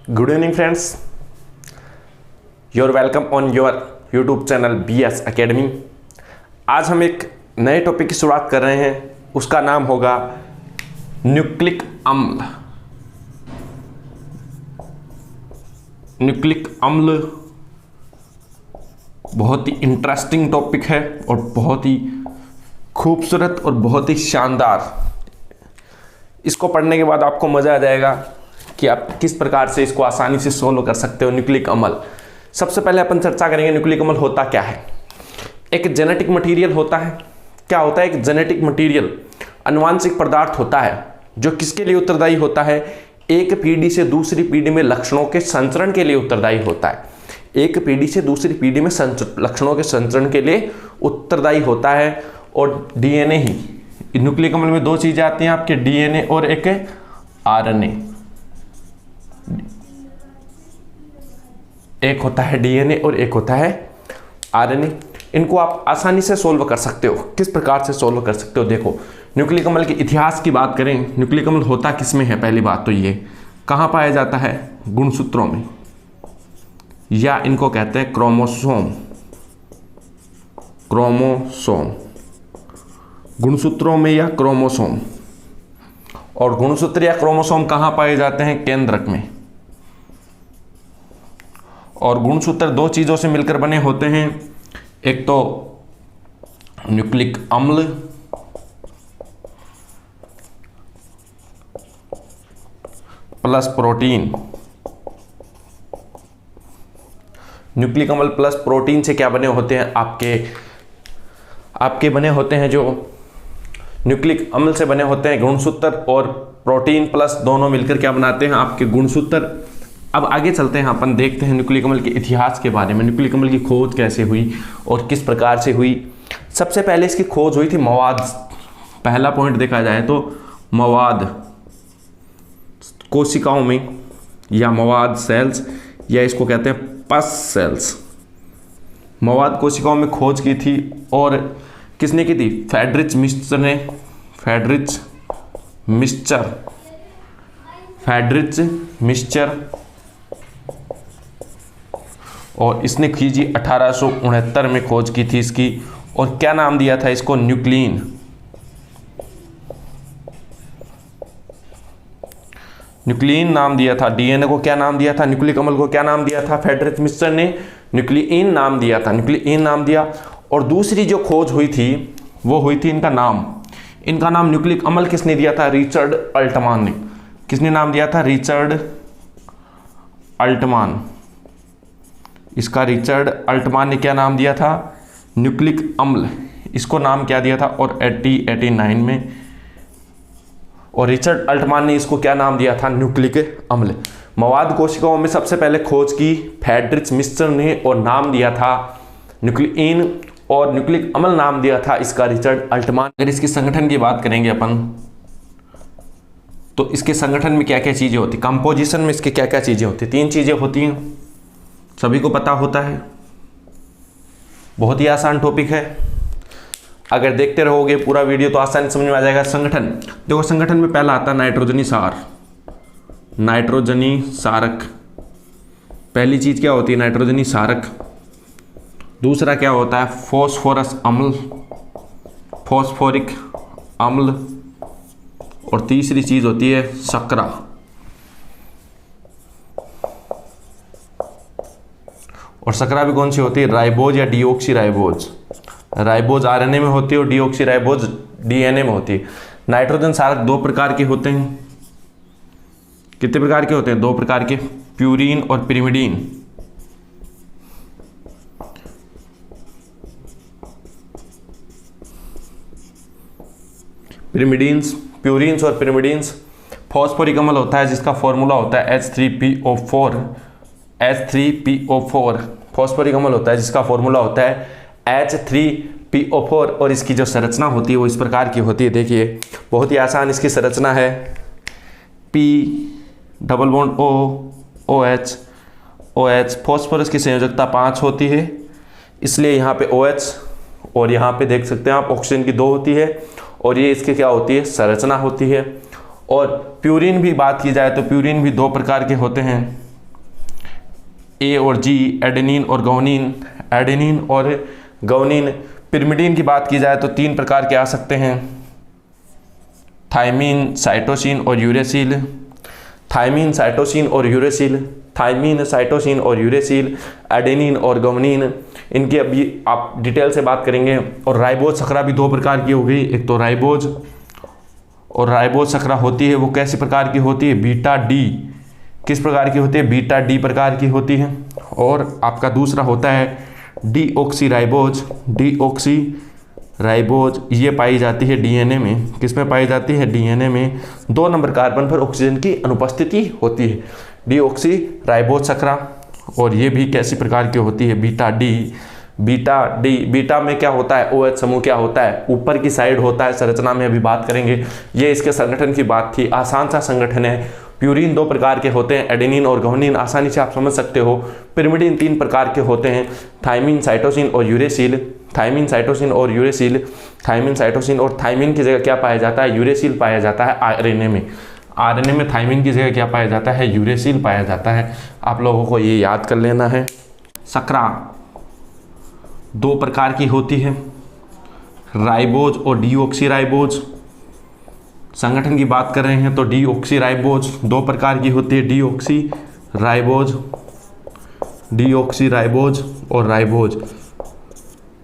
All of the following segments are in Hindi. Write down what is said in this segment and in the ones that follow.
Good evening friends, your welcome on your YouTube channel BS academy. आज हम एक नए टॉपिक की शुरुआत कर रहे हैं, उसका नाम होगा न्यूक्लिक अम्ल। न्यूक्लिक अम्ल बहुत ही इंटरेस्टिंग टॉपिक है और बहुत ही खूबसूरत और बहुत ही शानदार। इसको पढ़ने के बाद आपको मज़ा आ जाएगा कि आप किस प्रकार से इसको आसानी से सोल्व कर सकते हो। न्यूक्लिक अम्ल, सबसे पहले अपन चर्चा करेंगे न्यूक्लिक अम्ल होता क्या है। एक जेनेटिक मटेरियल होता है। क्या होता है? एक जेनेटिक मटेरियल आनुवांशिक पदार्थ होता है जो किसके लिए उत्तरदायी होता है? एक पीढ़ी से दूसरी पीढ़ी में लक्षणों के संचरण के लिए उत्तरदायी होता है। एक पीढ़ी से दूसरी पीढ़ी में लक्षणों के संचरण के लिए उत्तरदायी होता है। और DNA ही, न्यूक्लिक अम्ल में दो चीजें आती हैं आपके, DNA और एक RNA। एक होता है DNA और एक होता है RNA। इनको आप आसानी से सोल्व कर सकते हो। किस प्रकार से सोल्व कर सकते हो? देखो, न्यूक्लिक अम्ल के इतिहास की बात करें, न्यूक्लिक अम्ल होता किस में है? पहली बात तो ये कहाँ पाया जाता है? गुणसूत्रों में, या इनको कहते हैं क्रोमोसोम। क्रोमोसोम, गुणसूत्रों में या क्रोमोसोम। और गुणसूत्र या क्रोमोसोम कहाँ पाए जाते हैं? केंद्रक में। और गुणसूत्र दो चीजों से मिलकर बने होते हैं, एक तो न्यूक्लिक अम्ल प्लस प्रोटीन। न्यूक्लिक अम्ल प्लस प्रोटीन से क्या बने होते हैं? आपके बने होते हैं, जो न्यूक्लिक अम्ल से बने होते हैं गुणसूत्र, और प्रोटीन प्लस दोनों मिलकर क्या बनाते हैं? आपके गुणसूत्र। अब आगे चलते हैं, अपन देखते हैं न्यूक्लिक अम्ल के इतिहास के बारे में। न्यूक्लिक अम्ल की खोज कैसे हुई और किस प्रकार से हुई? सबसे पहले इसकी खोज हुई थी मवाद। पहला पॉइंट देखा जाए तो मवाद कोशिकाओं में, या मवाद सेल्स, या इसको कहते हैं पस सेल्स। मवाद कोशिकाओं में खोज की थी। और किसने की थी? फ्रेडरिच मिस्चर ने। Friedrich Miescher. और इसने की जी 1869 में खोज की थी इसकी। और क्या नाम दिया था इसको? न्यूक्लिन। न्यूक्लिन नाम दिया था। DNA को क्या नाम दिया था? न्यूक्लिक अम्ल को क्या नाम दिया था? फ्रेडरिच मिस्चर ने न्यूक्लिन नाम दिया था। न्यूक्लिन नाम दिया। और दूसरी जो खोज हुई थी वो हुई थी, इनका नाम न्यूक्लिक अम्ल किसने दिया था? रिचर्ड अल्टमान ने। किसने नाम दिया था? Richard Altmann. इसका रिचर्ड अल्टमान ने क्या नाम दिया था? न्यूक्लिक अम्ल। इसको नाम क्या दिया था? और 1889 में। और रिचर्ड अल्टमान ने इसको क्या नाम दिया था? न्यूक्लिक अम्ल। मवाद कोशिकाओं में सबसे पहले खोज की फ्रेडरिच मिस्चर ने, और नाम दिया था न्यूक्लिन, और न्यूक्लिक अम्ल नाम दिया था इसका रिचर्ड अल्टमान। अगर इसके संगठन की बात करेंगे अपन, तो इसके संगठन में क्या क्या चीजें होती, कंपोजिशन में इसके क्या क्या चीजें होती? 3 चीजें होती हैं, सभी को पता होता है। बहुत ही आसान टॉपिक है, अगर देखते रहोगे पूरा वीडियो तो आसानी समझ में आ जाएगा। संगठन देखो, संगठन में पहला आता है नाइट्रोजनी सार। नाइट्रोजनी सारक, पहली चीज क्या होती है? नाइट्रोजनी सारक। दूसरा क्या होता है? फॉस्फोरस अम्ल, फॉस्फोरिक अम्ल। और तीसरी चीज होती है शर्करा। और शर्करा भी कौन सी होती है? राइबोज या डीऑक्सी राइबोज। राइबोज RNA में होती है और डीऑक्सी राइबोज DNA में होती है। नाइट्रोजन सारक 2 प्रकार के होते हैं। कितने प्रकार के होते हैं? 2 प्रकार के, प्यूरिन और पिरिमिडीन। प्यूरिन्स और पिरिमिडीन्स। फॉस्फोरिक अम्ल होता है जिसका फॉर्मूला होता है H3PO4। फॉस्फोरिक अम्ल होता है जिसका फॉर्मूला होता है H3PO4। और इसकी जो संरचना होती है वो इस प्रकार की होती है। देखिए, बहुत ही आसान इसकी संरचना है। P double bond OH। Phosphorus की संयोजकता 5 होती है, इसलिए यहाँ पे OH, और यहाँ पे देख सकते हैं आप ऑक्सीजन की 2 होती है। और ये इसकी क्या होती है? संरचना होती है। और प्यूरिन भी बात की जाए तो प्यूरिन भी 2 प्रकार के होते हैं। ए और जी, एडेनिन और गुआनिन, एडेनिन और गुआनिन। पिरिमिडीन की बात की जाए तो 3 प्रकार के आ सकते हैं, थायमीन, साइटोसिन और यूरेसिल। थायमीन, साइटोसिन और यूरेसिल, थायमीन, साइटोसिन और यूरेसिल, एडेनिन और गुआनिन, इनकी अभी आप डिटेल से बात करेंगे। और राइबोज शर्करा भी 2 प्रकार की हो गई, एक तो राइबोज, और राइबोज शर्करा होती है वो कैसी प्रकार की होती है, बीटा डी। किस प्रकार की होती है, बीटा डी प्रकार की होती है। और आपका दूसरा होता है डीऑक्सीराइबोज, डीऑक्सीराइबोज, ये पाई जाती है डीएनए में। किस में पाई जाती है, डीएनए में 2 नंबर कार्बन पर ऑक्सीजन की अनुपस्थिति होती है, डीऑक्सीराइबोज शर्करा। और ये भी कैसी प्रकार की होती है, beta D. Beta D, beta में क्या होता है, OH समूह क्या होता है, ऊपर की साइड होता है, संरचना में अभी बात करेंगे। ये इसके संगठन की बात थी, आसान सा संगठन है। प्यूरिन 2 प्रकार के होते हैं, एडेनिन और गुआनिन, आसानी से आप समझ सकते हो। पिरिमिडीन 3 प्रकार के होते हैं, थायमीन, साइटोसिन और यूरेसिल। थायमीन, साइटोसिन और यूरेसिल, थायमीन, साइटोसिन और थायमीन की जगह क्या पाया जाता है, यूरेसिल पाया जाता है आरएनए में। आरएनए में थायमीन की जगह क्या पाया जाता है, यूरेसिल पाया जाता है। आप लोगों को ये याद कर लेना है। शर्करा 2 प्रकार की होती है, राइबोज और डीऑक्सीराइबोज। संगठन की बात कर रहे हैं तो डीऑक्सीराइबोज 2 प्रकार की होती है, डीऑक्सीराइबोज, डीऑक्सीराइबोज और राइबोज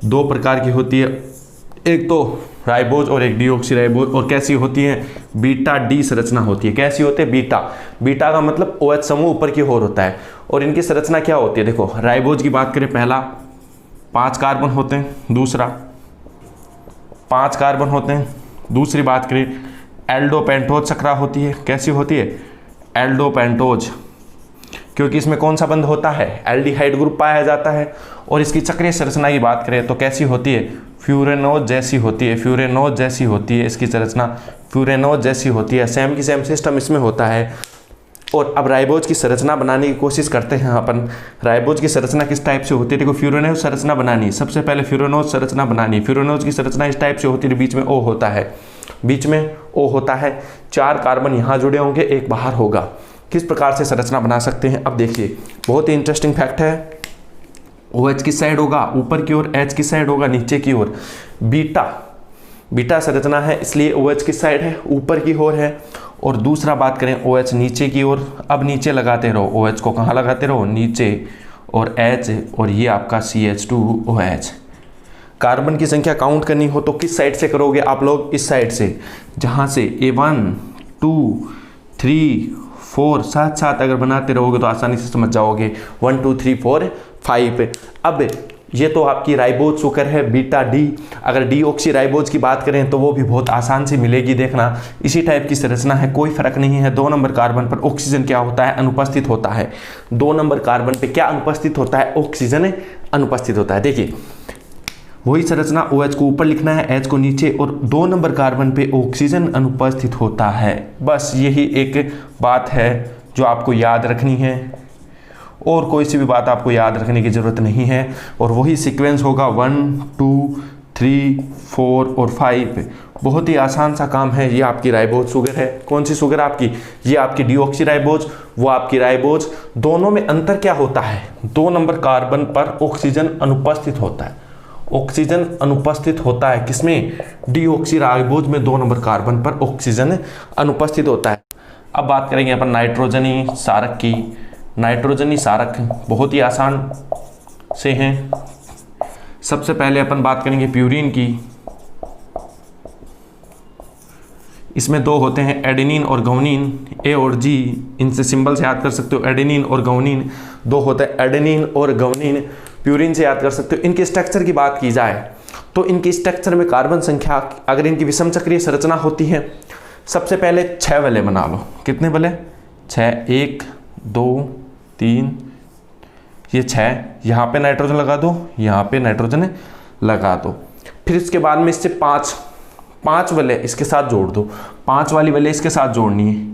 2 प्रकार की होती है, एक तो राइबोज और एक डीऑक्सीराइबोज। और कैसी होती है, बीटा डी संरचना होती है। कैसी होती है, बीटा। बीटा का मतलब OH समूह ऊपर की ओर होता है। और इनकी संरचना क्या होती है, देखो राइबोज की बात करें, पहला 5 कार्बन होते हैं, दूसरा 5 कार्बन होते हैं। दूसरी बात करें एल्डोपेंटोज शर्करा होती है। कैसी होती है, एल्डोपेंटोज, क्योंकि इसमें कौन सा बंध होता है, एल्डिहाइड ग्रुप पाया जाता है। और इसकी चक्रीय संरचना की बात करें तो कैसी होती है, फ्यूरेनोज जैसी होती है, फ्यूरेनोज जैसी होती है। इसकी संरचना फ्यूरेनोज जैसी होती है, सेम की सेम सिस्टम इसमें होता है। और अब राइबोज की संरचना बनाने की कोशिश करते हैं अपन। राइबोज की संरचना किस टाइप से होती है, देखो फ्यूरेनोज संरचना बनानी, सबसे पहले फ्यूरेनोज संरचना बनानी। फ्यूरेनोज की संरचना इस टाइप से होती है, बीच में O होता है, बीच में O होता है, 4 कार्बन यहाँ जुड़े होंगे, 1 बाहर होगा। किस प्रकार से संरचना बना सकते हैं, अब देखिए बहुत ही इंटरेस्टिंग फैक्ट है। OH किस साइड होगा, ऊपर की ओर, H किस साइड होगा, नीचे की ओर। बीटा, बीटा संरचना है इसलिए OH किस साइड है, ऊपर की ओर है। और दूसरा बात करें OH नीचे की ओर, अब नीचे लगाते रहो, OH को कहाँ लगाते रहो, नीचे, और H, और ये आपका CH2OH। कार्बन की संख्या काउंट करनी हो तो किस साइड से करोगे आप लोग, इस साइड से, जहाँ से A1 2 3 4 साथ साथ अगर बनाते रहोगे तो आसानी से समझ जाओगे, 1 2 3 4 5। अब ये तो आपकी राइबोज शुगर है, बीटा डी। अगर डीऑक्सीराइबोज की बात करें तो वो भी बहुत आसान से मिलेगी, देखना इसी टाइप की संरचना है, कोई फर्क नहीं है। 2 नंबर कार्बन पर ऑक्सीजन क्या होता है, अनुपस्थित होता है। 2 नंबर कार्बन पे क्या अनुपस्थित होता है, ऑक्सीजन अनुपस्थित होता है। देखिए वही संरचना, OH को ऊपर लिखना है, H को नीचे, और 2 नंबर कार्बन पे ऑक्सीजन अनुपस्थित होता है। बस यही एक बात है जो आपको याद रखनी है, और कोई सी भी बात आपको याद रखने की ज़रूरत नहीं है। और वही सीक्वेंस होगा 1 2 3 4 और 5। बहुत ही आसान सा काम है। ये आपकी राइबोज शुगर है। कौन सी शुगर आपकी, ये आपकी डीऑक्सीराइबोज, वो आपकी राइबोज। दोनों में अंतर क्या होता है, 2 नंबर कार्बन पर ऑक्सीजन अनुपस्थित होता है, ऑक्सीजन अनुपस्थित होता है किसमें, डीऑक्सीराइबोज में 2 नंबर कार्बन पर ऑक्सीजन अनुपस्थित होता है। अब बात करेंगे अपन नाइट्रोजनी सारक की। नाइट्रोजनी सारक बहुत ही आसान से हैं। सबसे पहले अपन बात करेंगे प्यूरिन की। इसमें 2 होते हैं, एडेनिन और गुआनिन, ए और जी, इनसे सिंबल से याद कर सकते हो, एडेनिन और गुआनिन 2 होते हैं, एडेनिन और गुआनिन। प्यूरिन से याद कर सकते हो। इनके स्ट्रक्चर की बात की जाए तो इनकी स्ट्रक्चर में कार्बन संख्या, अगर इनकी विषम चक्रीय संरचना होती है, सबसे पहले 6 वाले बना लो। कितने वाले, 6, 1 2 3, ये 6, यहाँ पे नाइट्रोजन लगा दो, यहाँ पे नाइट्रोजन लगा दो। फिर इसके बाद में इससे 5 वाले इसके साथ जोड़ दो, 5 वाली वाले इसके साथ जोड़नी है,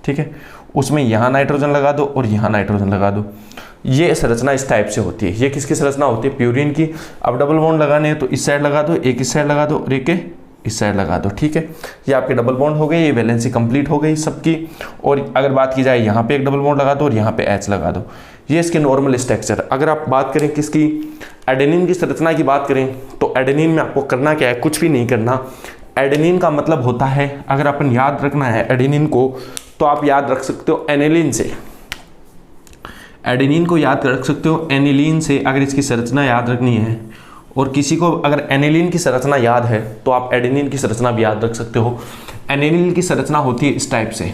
ठीक है। उसमें यहाँ नाइट्रोजन लगा दो और यहाँ नाइट्रोजन लगा दो। ये संरचना इस टाइप से होती है। ये किसकी संरचना होती है, प्यूरिन की। अब डबल बॉन्ड लगाने हैं तो इस साइड लगा दो, एक इस साइड लगा दो और एक इस साइड लगा दो, ठीक है। ये आपके डबल बॉन्ड हो गए, ये वैलेंसी कंप्लीट हो गई सबकी। और अगर बात की जाए यहाँ पे एक डबल बॉन्ड लगा दो और यहाँ पे H लगा दो। ये इसके नॉर्मल स्ट्रक्चर। अगर आप बात करें किसकी, एडेनिन की संरचना की बात करें तो एडेनिन में आपको करना क्या है, कुछ भी नहीं करना। एडेनिन का मतलब होता है, अगर अपन याद रखना है एडेनिन को तो आप याद रख सकते हो एनिलीन से। एडेनिन को याद रख सकते हो एनिलीन से, अगर इसकी संरचना याद रखनी है। और किसी को अगर एनिलीन की संरचना याद है तो आप एडेनिन की संरचना भी याद रख सकते हो। एनिलीन की संरचना होती है इस टाइप से,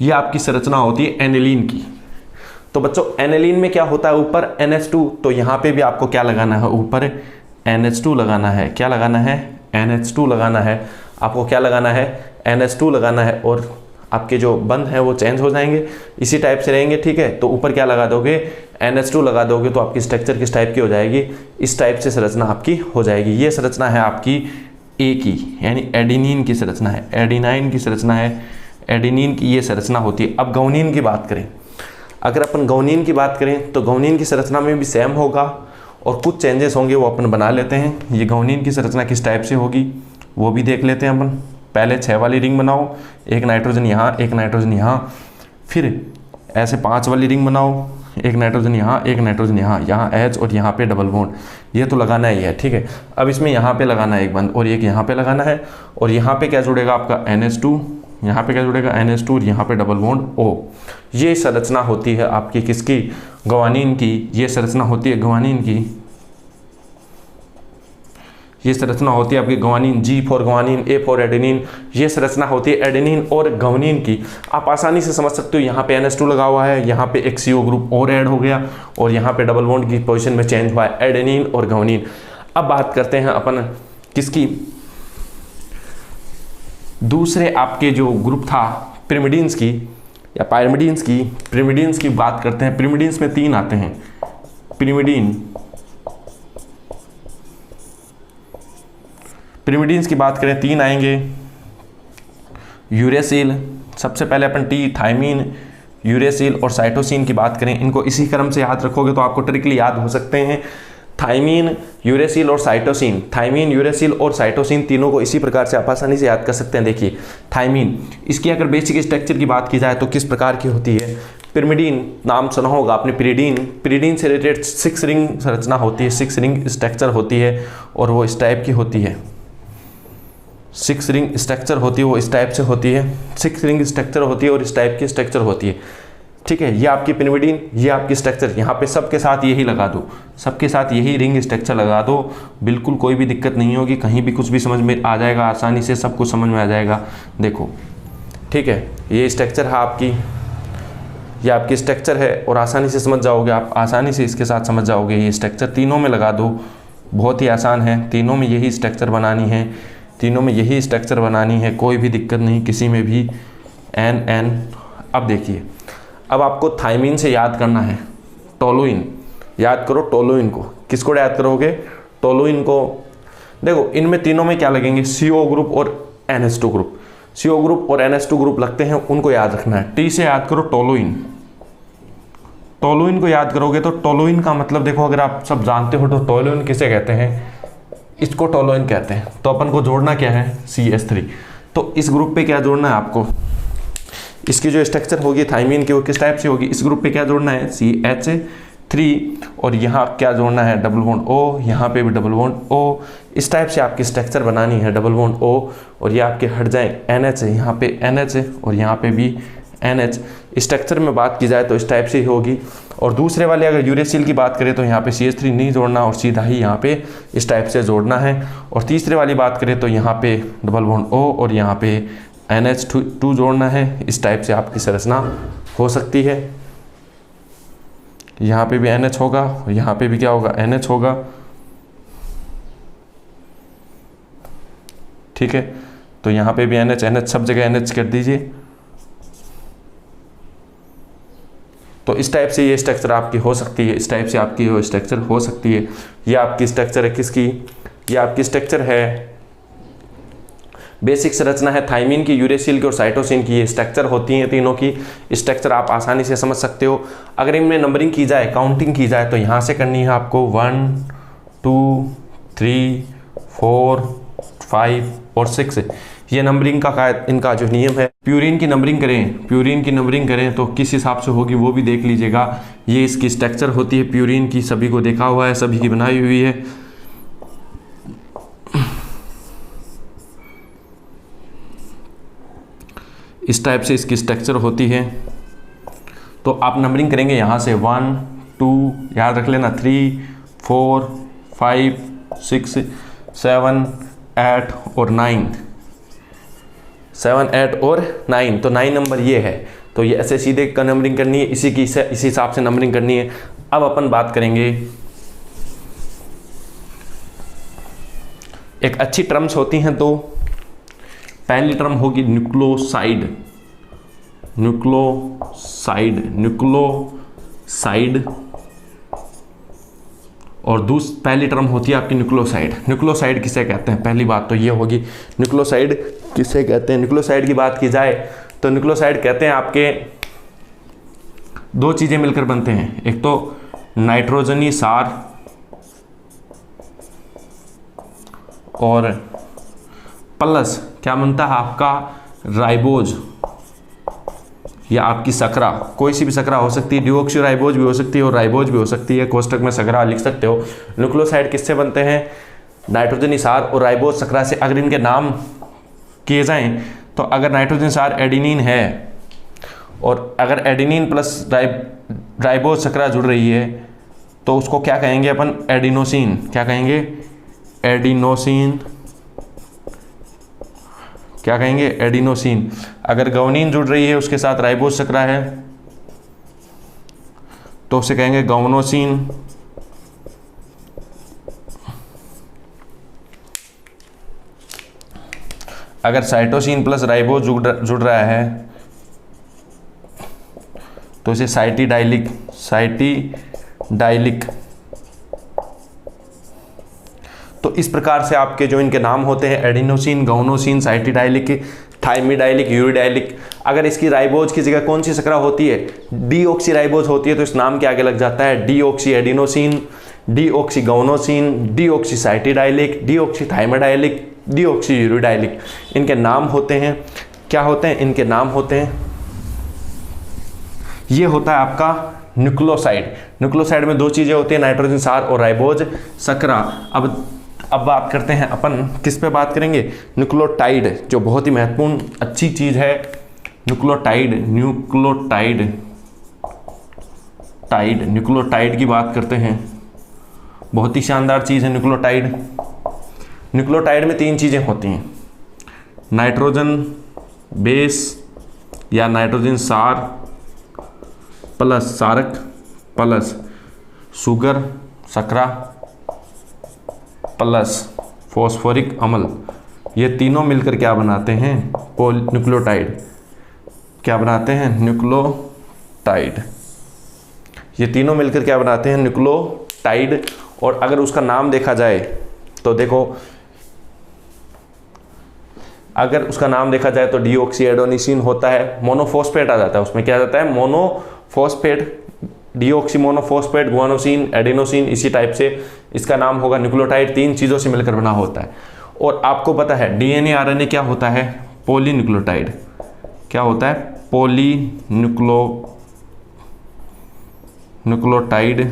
ये आपकी संरचना होती है एनिलीन की। तो बच्चों एनिलीन में क्या होता है, ऊपर NH2, तो यहां पे भी आपको क्या लगाना है, ऊपर NH2 लगाना है। क्या लगाना है, NH2 लगाना है। आपको क्या लगाना है, NH2 लगाना है। और आपके जो बंध हैं वो चेंज हो जाएंगे, इसी टाइप से रहेंगे, ठीक है। तो ऊपर क्या लगा दोगे, NH2 लगा दोगे, तो आपकी स्ट्रक्चर किस टाइप की हो जाएगी, इस टाइप से संरचना आपकी हो जाएगी। ये संरचना है आपकी A की, यानी एडेनिन की संरचना है, एडिनाइन की संरचना है, एडेनिन की ये संरचना होती है। अब गुआनिन की बात करें, अगर अपन गुआनिन की बात करें तो गुआनिन की संरचना में भी सेम होगा और कुछ चेंजेस होंगे, वो अपन बना लेते हैं। ये गुआनिन की संरचना किस टाइप से होगी वो भी देख लेते हैं अपन। पहले 6 वाली रिंग बनाओ, एक नाइट्रोजन यहाँ, एक नाइट्रोजन यहाँ, फिर ऐसे 5 वाली रिंग बनाओ, एक नाइट्रोजन यहाँ, एक नाइट्रोजन यहाँ, यहाँ H और यहाँ पे डबल बॉन्ड, ये तो लगाना ही है, ठीक है। अब इसमें यहाँ पे लगाना है एक बंद और एक यहाँ पे लगाना है। और यहाँ पे क्या जुड़ेगा आपका NH2, यहाँ पे क्या जुड़ेगा NH2 और यहाँ पे डबल बॉन्ड O। ये संरचना होती है आपकी किसकी, गुआनिन की। ये संरचना होती है गुआनिन की, ये संरचना होती है आपकी guanine. G for guanine, A for adenine. ये संरचना होती है एडेनिन और गुआनिन की। आप आसानी से समझ सकते हो, यहाँ पे NH2 लगा हुआ है, यहाँ पे एक CO ग्रुप और ऐड हो गया और यहाँ पे डबल बॉन्ड की पोजीशन में चेंज हुआ है, एडेनिन और गुआनिन। अब बात करते हैं अपन किसकी, दूसरे आपके जो ग्रुप था पिरिमिडीन्स की या पायरिमिडीन्स की। पिरिमिडीन्स की बात करते हैं। पिरिमिडीन्स में 3 आते हैं। पिरिमिडीन्स की बात करें 3 आएंगे। यूरेसिल, सबसे पहले अपन थायमीन, यूरेसिल और साइटोसिन की बात करें, इनको इसी क्रम से याद रखोगे तो आपको ट्रिकली याद हो सकते हैं। थायमीन, यूरेसिल और साइटोसिन, थायमीन, यूरेसिल और साइटोसिन तीनों को इसी प्रकार से आप आसानी से याद कर सकते हैं। देखिए थायमीन, इसकी अगर बेसिक स्ट्रक्चर की बात की जाए तो किस प्रकार की होती है। पिरिमिडीन नाम सुना होगा आपने, पिरिडीन से रिलेटेड 6 रिंग संरचना होती है, 6 रिंग स्ट्रक्चर होती है और वो इस टाइप की होती है। 6 रिंग स्ट्रक्चर होती है, वो इस टाइप से होती है। 6 रिंग स्ट्रक्चर होती है और इस टाइप की स्ट्रक्चर होती है, ठीक है। ये आपकी पिरिमिडीन, ये आपकी स्ट्रक्चर, यहाँ पे सबके साथ यही लगा दो, सबके साथ यही रिंग स्ट्रक्चर लगा दो, बिल्कुल कोई भी दिक्कत नहीं होगी, कहीं भी कुछ भी समझ में आ जाएगा, आसानी से सब कुछ समझ में आ जाएगा। देखो, ठीक है, ये स्ट्रक्चर है आपकी, ये आपकी स्ट्रक्चर है और आसानी से समझ जाओगे आप, आसानी से इसके साथ समझ जाओगे। ये स्ट्रक्चर तीनों में लगा दो, बहुत ही आसान है, तीनों में यही स्ट्रक्चर बनानी है, तीनों में यही स्ट्रक्चर बनानी है, कोई भी दिक्कत नहीं किसी में भी। NN। अब देखिए, अब आपको थायमीन से याद करना है टोलुइन, याद करो टोलुइन को। किसको याद करोगे, टोलुइन को। देखो इनमें तीनों में क्या लगेंगे, CO ग्रुप और NH2 ग्रुप, CO ग्रुप और NH2 ग्रुप लगते हैं, उनको याद रखना है। T से याद करो टोलुइन, टोलुइन को याद करोगे तो टोलुइन का मतलब देखो, अगर आप सब जानते हो तो टोलुइन किसे कहते हैं, इसको टोलुइन कहते हैं। तो अपन को जोड़ना क्या है, CH3। तो इस ग्रुप पे क्या जोड़ना है आपको, इसकी जो स्ट्रक्चर होगी थायमीन की वो किस टाइप से होगी, इस ग्रुप पे क्या जोड़ना है, CH3 और यहाँ क्या जोड़ना है, डबल बॉन्ड O, यहाँ पे भी डबल बॉन्ड O। इस टाइप से आपकी स्ट्रक्चर बनानी है, डबल बॉन्ड O, और ये आपके हट जाए NH है, यहाँ पे NH है और यहाँ पे भी NH। स्ट्रक्चर में बात की जाए तो इस टाइप से ही होगी। और दूसरे वाले अगर यूरेसिल की बात करें तो यहाँ पे CH3 नहीं जोड़ना और सीधा ही यहाँ पे इस टाइप से जोड़ना है। और तीसरे वाली बात करें तो यहाँ पे डबल बॉन्ड O और यहाँ पे NH2 जोड़ना है। इस टाइप से आपकी संरचना हो सकती है। यहाँ पे भी NH होगा और यहाँ पे भी क्या होगा, NH होगा, ठीक है। तो यहाँ पे भी NH सब जगह NH कर दीजिए। तो इस टाइप से ये स्ट्रक्चर आपकी हो सकती है, इस टाइप से आपकी वो स्ट्रक्चर हो सकती है। ये आपकी स्ट्रक्चर है किसकी, ये आपकी स्ट्रक्चर है, बेसिक संरचना है थायमीन की, यूरेसिल की और साइटोसिन की। ये स्ट्रक्चर होती हैं तीनों की। स्ट्रक्चर आप आसानी से समझ सकते हो। अगर इनमें नंबरिंग की जाए, काउंटिंग की जाए तो यहाँ से करनी है आपको 1 2 3, 4, 5 और 6। ये नंबरिंग का इनका जो नियम है। प्यूरिन की नंबरिंग करें तो किस हिसाब से होगी वो भी देख लीजिएगा। ये इसकी स्ट्रक्चर होती है प्यूरिन की, सभी को देखा हुआ है, सभी की बनाई हुई है। इस टाइप से इसकी स्ट्रक्चर होती है। तो आप नंबरिंग करेंगे यहाँ से 1, 2, याद रख लेना, 3, 4, 5, 6, 7, 8 और 9। 7, 8 और 9, तो 9 नंबर ये है। तो ये ऐसे सीधे का नंबरिंग करनी है, इसी हिसाब से नंबरिंग करनी है। अब अपन बात करेंगे, एक अच्छी टर्म्स होती हैं। तो पहली टर्म होगी न्यूक्लियोसाइड और पहली टर्म होती है आपकी न्यूक्लियोसाइड किसे कहते हैं? पहली बात तो ये होगी, न्यूक्लियोसाइड किसे कहते हैं। न्यूक्लियोसाइड की बात की जाए तो न्यूक्लियोसाइड कहते हैं आपके दो चीज़ें मिलकर बनते हैं। एक तो नाइट्रोजनी सार और प्लस क्या बनता है आपका राइबोज या आपकी सकरा, कोई सी भी सकरा हो सकती है, डिऑक्सी राइबोज भी हो सकती है और राइबोज भी हो सकती है। कोष्टक में सकरा लिख सकते हो। न्यूक्लियोसाइड किससे बनते हैं? नाइट्रोजनी सार और राइबोज सकरा से। अगर इनके नाम किए जाएं तो अगर नाइट्रोजन सार एडिनिन है और अगर एडिनिन प्लस राइबोज सकरा जुड़ रही है तो उसको क्या कहेंगे अपन? एडिनोसिन। क्या कहेंगे? एडिनोसिन। क्या कहेंगे? एडिनोसिन। अगर गवानीन जुड़ रही है उसके साथ राइबोज सकरा है तो उसे कहेंगे गवानोसिन। अगर साइटोसिन प्लस राइबोज जुड़ रहा है तो इसे साइटिडाइलिक। तो इस प्रकार से आपके जो इनके नाम होते हैं एडिनोसिन, गवानोसिन, साइटिडाइलिक, थाइमिडाइलिक, यूरिडाइलिक। अगर इसकी राइबोज की जगह कौन सी सकरा होती है? डीऑक्सी राइबोज होती है तो इस नाम के आगे लग जाता है deoxy adenosine, deoxy guanosine, deoxy cytidylic, deoxy thymidylic, deoxy uridylic. इनके नाम होते हैं, क्या होते हैं? इनके नाम होते हैं, ये होता है आपका न्यूक्लियोसाइड। न्यूक्लियोसाइड में दो चीजें होती हैं, नाइट्रोजन सार और राइबोज सकरा। अब बात करते हैं अपन किस पे बात करेंगे? न्यूक्लियोटाइड, जो बहुत ही महत्वपूर्ण अच्छी चीज है। न्यूक्लियोटाइड की बात करते हैं। बहुत ही शानदार चीज है न्यूक्लियोटाइड। न्यूक्लियोटाइड में तीन चीजें होती हैं, नाइट्रोजन बेस या नाइट्रोजन सार प्लस सारक प्लस शुगर सकरा प्लस फॉस्फोरिक अम्ल। ये तीनों मिलकर क्या बनाते हैं? न्यूक्लियोटाइड। क्या बनाते हैं? न्यूक्लियोटाइड। ये तीनों मिलकर क्या बनाते हैं? न्यूक्लियोटाइड। और अगर उसका नाम देखा जाए तो देखो, अगर उसका नाम देखा जाए तो डीऑक्सी एडिनोसिन होता है, मोनोफॉस्फेट आ जाता है उसमें। क्या आ जाता है? Monophosphate, deoxy monophosphate, guanosine, adenosine, इसी टाइप से इसका नाम होगा न्यूक्लियोटाइड। तीन चीज़ों से मिलकर बना होता है। और आपको पता है डीएनए आरएनए क्या होता है? पॉलीन्यूक्लियोटाइड। क्या होता है? पॉलीन्यूक्लियोटाइड।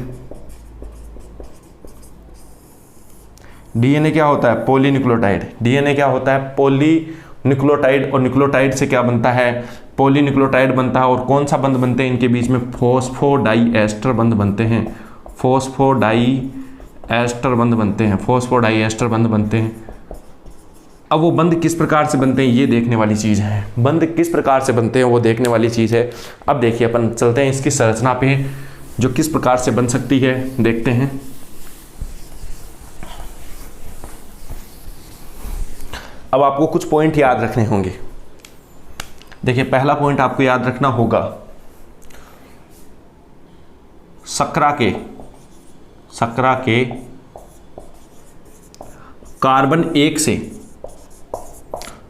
डीएनए क्या होता है? पॉलीन्यूक्लियोटाइड। डीएनए क्या होता है? पॉलीन्यूक्लियोटाइड। और न्यूक्लियोटाइड से क्या बनता है? पॉलीन्यूक्लियोटाइड बनता है। और कौन सा बंध बनते हैं इनके बीच में? फॉस्फोडाइएस्टर बंध बनते हैं। फॉस्फोडाइएस्टर बंध बनते हैं। अब वो बंध किस प्रकार से बनते हैं ये देखने वाली चीज है। बंध किस प्रकार से बनते हैं वो देखने वाली चीज है। अब देखिए अपन चलते हैं इसकी संरचना पे, जो किस प्रकार से बन सकती है देखते हैं। अब आपको कुछ पॉइंट याद रखने होंगे। देखिए पहला पॉइंट आपको याद रखना होगा, सकरा के कार्बन 1 से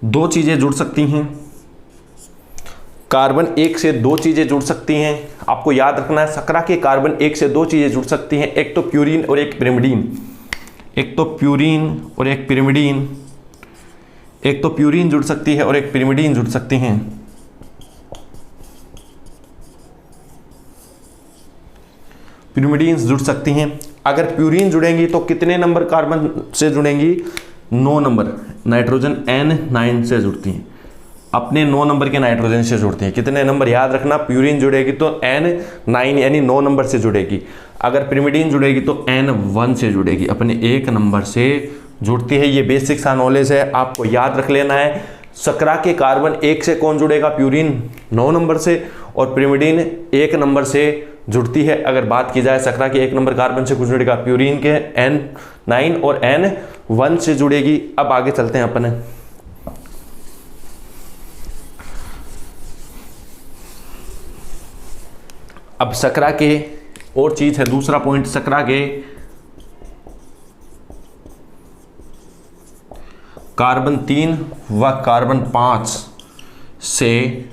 दो चीजें जुड़ सकती हैं। कार्बन 1 से दो चीजें जुड़ सकती हैं। आपको याद रखना है सकरा के कार्बन 1 से दो चीजें जुड़ सकती हैं, एक तो प्यूरीन और एक पिरिमिडीन। एक तो प्यूरीन और एक पिरिमिडीन, एक तो प्यूरीन जुड़ सकती है और एक पिरिमिडीन जुड़ सकती हैं। पिरिमिडीन्स जुड़ सकती हैं। अगर प्यूरीन जुड़ेंगी तो कितने नंबर कार्बन से जुड़ेंगी? 9 नंबर। नाइट्रोजन N9 से जुड़ती हैं, अपने 9 नंबर के नाइट्रोजन से जुड़ती हैं। कितने नंबर याद रखना, प्यूरीन जुड़ेगी तो N9 यानी 9 नंबर से जुड़ेगी। अगर पिरिमिडीन जुड़ेगी तो N1 से जुड़ेगी, अपने 1 नंबर से जुड़ती है। ये बेसिक सा नॉलेज है, आपको याद रख लेना है। सकरा के कार्बन 1 से कौन जुड़ेगा? प्यूरीन 9 नंबर से, और पिरिमिडीन 1 नंबर से जुड़ती है। अगर बात की जाए सकरा के 1 नंबर कार्बन से कुछ जुड़ेगा, प्यूरीन के N9 और N1 से जुड़ेगी। अब आगे चलते हैं अपन। अब सकरा के और चीज है, दूसरा पॉइंट, सकरा के कार्बन 3 व कार्बन 5 से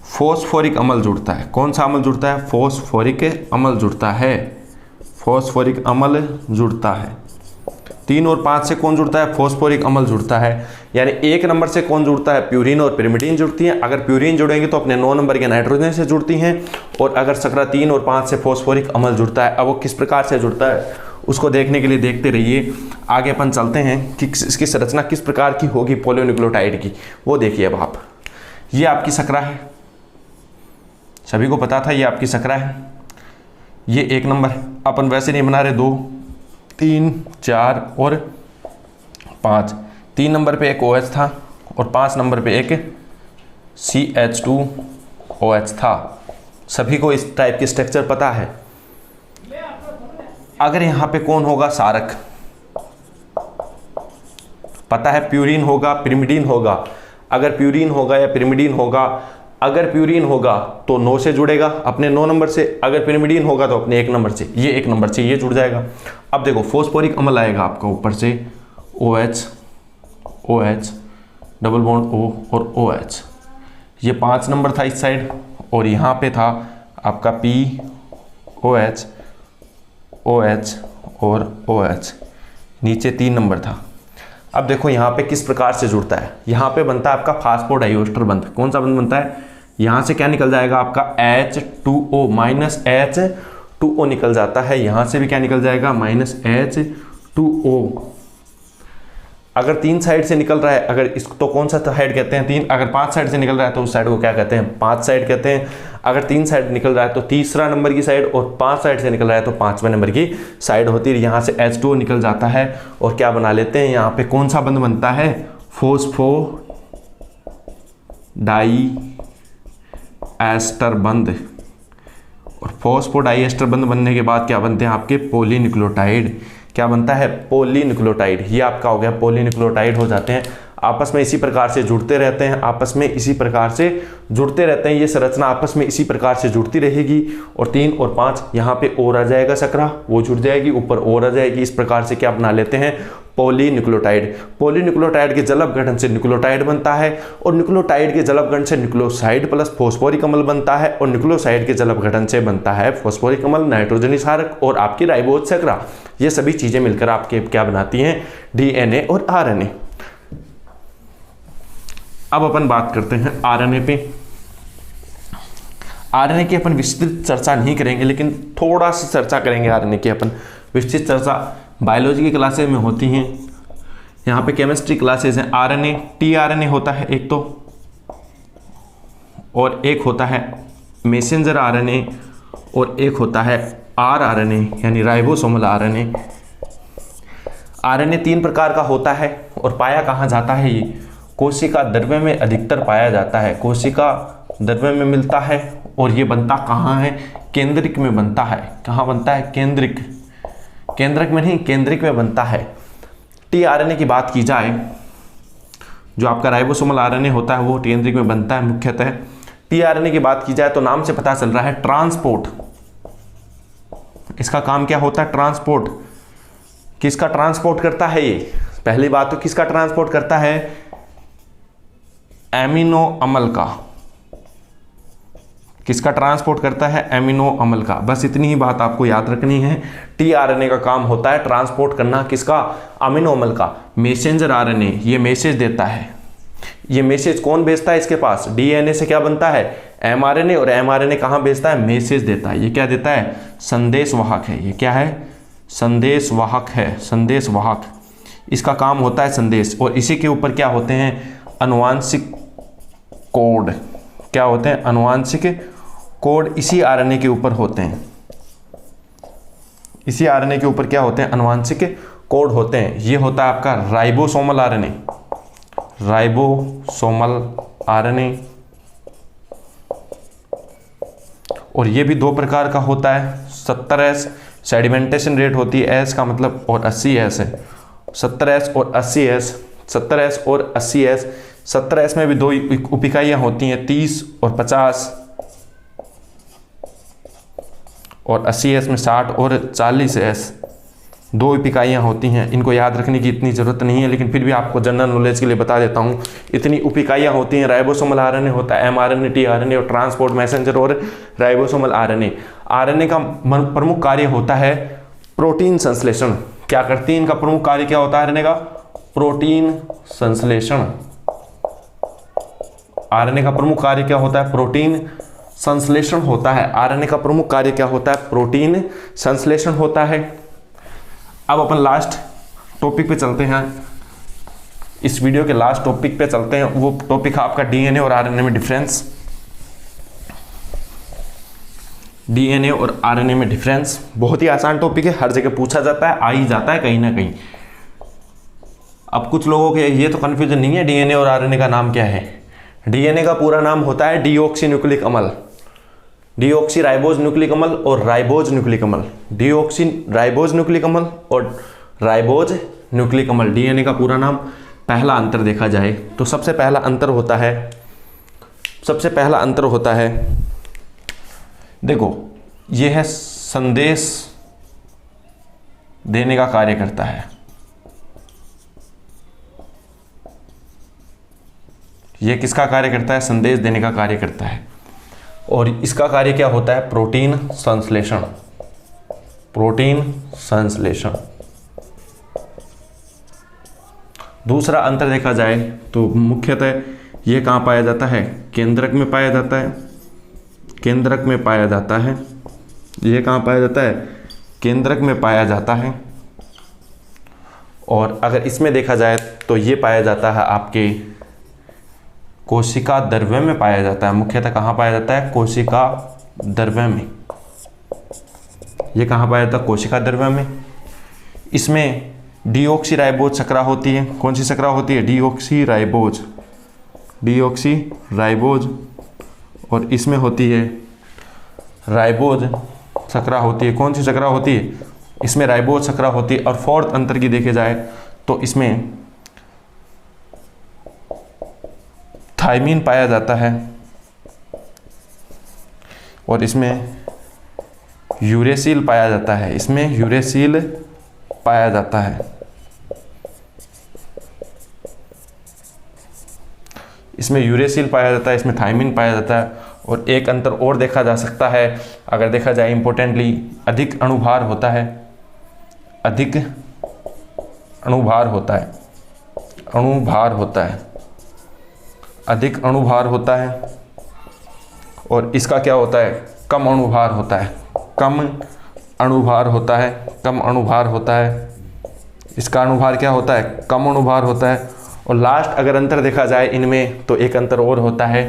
फॉस्फोरिक अम्ल जुड़ता है। कौन सा अम्ल जुड़ता है? फॉस्फोरिक अम्ल जुड़ता है। फॉस्फोरिक अम्ल जुड़ता है। 3 और 5 से कौन जुड़ता है? फॉस्फोरिक अम्ल जुड़ता है। यानी 1 नंबर से कौन जुड़ता है? प्यूरीन और पिरिमिडीन जुड़ती हैं। अगर प्यूरीन जुड़ेंगे तो अपने 9 नंबर के नाइट्रोजन से जुड़ती हैं। और अगर सकरा 3 और 5 से फॉस्फोरिक अम्ल जुड़ता है। अब वो किस प्रकार से जुड़ता है उसको देखने के लिए देखते रहिए। आगे अपन चलते हैं कि इसकी संरचना किस प्रकार की होगी पॉलीन्यूक्लियोटाइड की, वो देखिए। अब आप, ये आपकी सकरा है, सभी को पता था ये आपकी सकरा है। ये 1 नंबर, अपन वैसे नहीं बना रहे, 2, 3, 4 और 5। 3 नंबर पे एक OH था और 5 नंबर पे एक CH2OH था। सभी को इस टाइप की स्ट्रक्चर पता है। अगर यहाँ पे कौन होगा? सारक पता है, प्यूरीन होगा, पिरिमिडीन होगा। अगर प्यूरीन होगा या पिरिमिडीन होगा, अगर प्यूरीन होगा तो 9 से जुड़ेगा, अपने 9 नंबर से। अगर पिरिमिडीन होगा तो अपने 1 नंबर से। ये 1 नंबर से ये जुड़ जाएगा। अब देखो फॉस्फोरिक अम्ल आएगा आपका ऊपर से, OH OH double bond O और OH। ये 5 नंबर था इस साइड, और यहाँ पे था आपका POH OH और OH, नीचे 3 नंबर था। अब देखो यहाँ पे किस प्रकार से जुड़ता है। यहाँ पे बनता है आपका फास्फोडाइएस्टर बंध। कौन सा बंध बनता है? यहाँ से क्या निकल जाएगा आपका H2O, -H2O निकल जाता है। यहाँ से भी क्या निकल जाएगा? -H2O। अगर 3 साइड से निकल रहा है, अगर इसको तो कौन सा साइड कहते हैं? 3। अगर 5 साइड से निकल रहा है तो उस साइड को क्या कहते हैं? 5 साइड कहते हैं। अगर 3 साइड निकल रहा है तो तीसरा नंबर की साइड, और 5 साइड से निकल रहा है तो 5वें नंबर की साइड होती है। यहाँ से H2O निकल जाता है और क्या बना लेते हैं? यहाँ पे कौन सा बंध बनता है? फॉस्फोडाइएस्टर बंध। और फॉस्फोडाइएस्टर बंध बनने के बाद क्या बनते हैं आपके? पॉलीन्यूक्लियोटाइड। क्या बनता है? पॉलीन्यूक्लियोटाइड। ये आपका हो गया, पॉलीन्यूक्लियोटाइड हो जाते हैं। आपस में इसी प्रकार से जुड़ते रहते हैं, आपस में इसी प्रकार से जुड़ते रहते हैं। ये संरचना आपस में इसी प्रकार से जुड़ती रहेगी। और 3 और 5 यहाँ पे और आ जाएगा सकरा, वो जुड़ जाएगी, ऊपर और आ जाएगी। इस प्रकार से क्या बना लेते हैं? पॉलीन्यूक्लियोटाइड। पॉलीन्यूक्लियोटाइड के जल अपघटन से न्यूक्लियोटाइड बनता है, और न्यूक्लियोटाइड के जल अपघटन से न्यूक्लियोसाइड प्लस फॉस्फोरिक अम्ल बनता है, और न्यूक्लियोसाइड के जल अपघटन से बनता है फॉस्फोरिक अम्ल, नाइट्रोजनी क्षारक और आपकी राइबोज सकरा। ये सभी चीजें मिलकर आपके क्या बनाती हैं? DNA और RNA। अब अपन बात करते हैं RNA पे। RNA की अपन विस्तृत चर्चा नहीं करेंगे, लेकिन थोड़ा सा चर्चा करेंगे RNA की। अपन विस्तृत चर्चा बायोलॉजी की क्लासेज में होती हैं, यहाँ पे केमिस्ट्री क्लासेज हैं। RNA, tRNA होता है एक तो, और एक होता है मैसेंजर RNA, और एक होता है rRNA यानी राइबोसोमल RNA। RNA 3 प्रकार का होता है, और पाया कहाँ जाता है? ये कोशिका द्रव्य में अधिकतर पाया जाता है। कोशिका द्रव्य में मिलता है, और ये बनता कहाँ है? केंद्रिक में बनता है। कहाँ बनता है? केंद्रिक। केंद्रक में नहीं, केंद्रिक में बनता है। tRNA की बात की जाए, जो आपका राइबोसोमल RNA होता है वो केंद्रिक में बनता है मुख्यतः। tRNA की बात की जाए तो नाम से पता चल रहा है ट्रांसपोर्ट। इसका काम क्या होता है? ट्रांसपोर्ट। किसका ट्रांसपोर्ट करता है ये? पहली बात तो किसका ट्रांसपोर्ट करता है? एमिनो अम्ल का। किसका ट्रांसपोर्ट करता है? एमिनो अम्ल का। बस इतनी ही बात आपको याद रखनी है। टीआरएनए का काम होता है ट्रांसपोर्ट करना, किसका? अमीनो अम्ल का। मैसेंजर आरएनए ये मैसेज देता है। ये मैसेज कौन भेजता है इसके पास? डीएनए से क्या बनता है? एमआरएनए, और एमआरएनए कहाँ भेजता है? मैसेज देता है। ये क्या देता है? संदेश वाहक है। ये क्या है? संदेश वाहक है, संदेश वाहक। इसका काम होता है संदेश, और इसी के ऊपर क्या होते हैं? अनुवांशिक कोड। क्या होते हैं? अनुवांशिक कोड इसी आरएनए के ऊपर होते हैं। इसी आरएनए के ऊपर क्या होते हैं? अनुवांशिक कोड होते हैं। ये होता है आपका राइबोसोमल आरएनए, राइबोसोमल आरएनए। और ये भी 2 प्रकार का होता है। 70S सेडिमेंटेशन रेट होती है, S का मतलब, और 80S है। 70S और 80S, 70S और 80S। 70S में भी 2 उप इकाइयाँ होती हैं, 30 और 50, और 80S में 60 और 40S 2 उप इकाइयाँ होती हैं। इनको याद रखने की इतनी ज़रूरत नहीं है, लेकिन फिर भी आपको जनरल नॉलेज के लिए बता देता हूँ। इतनी उप इकाइयाँ होती हैं। राइबोसोमल आरएनए होता है, एमआरएनए, टीआरएनए और ट्रांसपोर्ट मैसेंजर और राइबोसोमल आरएनए। आरएनए का प्रमुख कार्य होता है प्रोटीन संश्लेषण। क्या करती है? इनका प्रमुख कार्य क्या होता है आरएनए का? प्रोटीन संश्लेषण। आरएनए का प्रमुख कार्य क्या होता है? प्रोटीन संश्लेषण होता है। आरएनए का प्रमुख कार्य क्या होता है? प्रोटीन संश्लेषण होता है। अब अपन लास्ट टॉपिक पे चलते हैं। इस वीडियो के लास्ट टॉपिक पे चलते हैं। वो टॉपिक है आपका डीएनए और आरएनए में डिफरेंस। डीएनए और आरएनए में डिफरेंस बहुत ही आसान टॉपिक है, हर जगह पूछा जाता है, आ ही जाता है कहीं ना कहीं। अब कुछ लोगों के ये तो कन्फ्यूजन नहीं है डीएनए और आरएनए का नाम क्या है। डीएनए का पूरा नाम होता है डीऑक्सी न्यूक्लिक अम्ल, डीऑक्सी राइबोज न्यूक्लिक अम्ल और राइबोज न्यूक्लिक अम्ल। डीऑक्सी राइबोज न्यूक्लिक अम्ल और राइबोज न्यूक्लिक अम्ल डीएनए का पूरा नाम। पहला अंतर देखा जाए तो सबसे पहला अंतर होता है, देखो ये है संदेश देने का कार्य करता है। ये किसका कार्य करता है? संदेश देने का कार्य करता है। और इसका कार्य क्या होता है? प्रोटीन संश्लेषण, प्रोटीन संश्लेषण। दूसरा अंतर देखा जाए तो मुख्यतः ये कहाँ पाया जाता है? केंद्रक में पाया जाता है, केंद्रक में पाया जाता है। ये कहाँ पाया जाता है? केंद्रक में पाया जाता है। और अगर इसमें देखा जाए तो ये पाया जाता है आपके कोशिका द्रव्य में पाया जाता है। मुख्यतः कहाँ पाया जाता है? कोशिका द्रव्य में। ये कहाँ पाया जाता है? कोशिका द्रव्य में। इसमें डीऑक्सी राइबोज शर्करा होती है। कौन सी शर्करा होती है? Deoxy ribose, deoxy ribose. और इसमें होती है राइबोज शर्करा होती है। कौन सी शर्करा होती है? इसमें राइबोज शर्करा होती है। और फोर्थ अंतर की देखे जाए तो इसमें थायमीन पाया जाता है और इसमें यूरेसिल पाया जाता है। इसमें यूरेसिल पाया जाता है। इसमें यूरेसिल पाया जाता है, इसमें थायमीन पाया जाता है। और एक अंतर और देखा जा सकता है, अगर देखा जाए इंपॉर्टेंटली, अधिक अणुभार होता है, अधिक अणुभार होता है, अणुभार होता है, अधिक अणुभार होता है। और इसका क्या होता है? कम अणुभार होता है, कम अणुभार होता है, कम अणुभार होता है। इसका अणुभार क्या होता है? कम अणुभार होता है। और लास्ट अगर अंतर देखा जाए इनमें तो एक अंतर और होता है,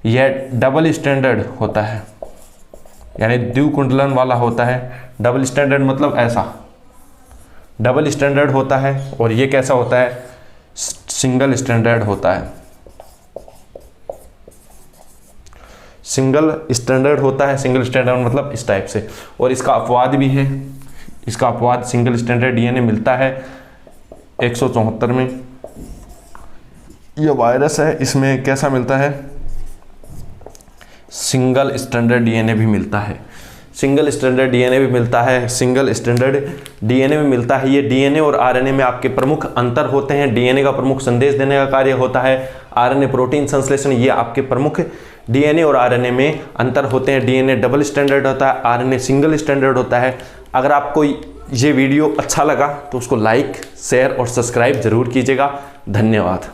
यह डबल स्टैंडर्ड होता है, यानी द्विकुंडलन वाला होता है। डबल स्टैंडर्ड मतलब ऐसा, डबल स्टैंडर्ड होता है। और ये कैसा होता है? सिंगल स्टैंडर्ड होता है, सिंगल स्टैंडर्ड होता है। सिंगल स्टैंडर्ड मतलब इस टाइप से। और इसका अपवाद भी है, इसका अपवाद सिंगल स्टैंडर्ड डीएनए मिलता है 174 में। यह वायरस है, इसमें कैसा मिलता है? सिंगल स्टैंडर्ड डीएनए भी मिलता है, सिंगल स्टैंडर्ड डीएनए भी मिलता है, सिंगल स्टैंडर्ड डीएनए भी मिलता है। ये डीएनए और आरएनए में आपके प्रमुख अंतर होते हैं। डीएनए का प्रमुख संदेश देने का कार्य होता है, आरएनए प्रोटीन संश्लेषण। ये आपके प्रमुख डीएनए और आरएनए में अंतर होते हैं। डीएनए डबल स्टैंडर्ड होता है, आरएनए सिंगल स्टैंडर्ड होता है। अगर आपको ये वीडियो अच्छा लगा तो उसको लाइक, शेयर और सब्सक्राइब जरूर कीजिएगा। धन्यवाद।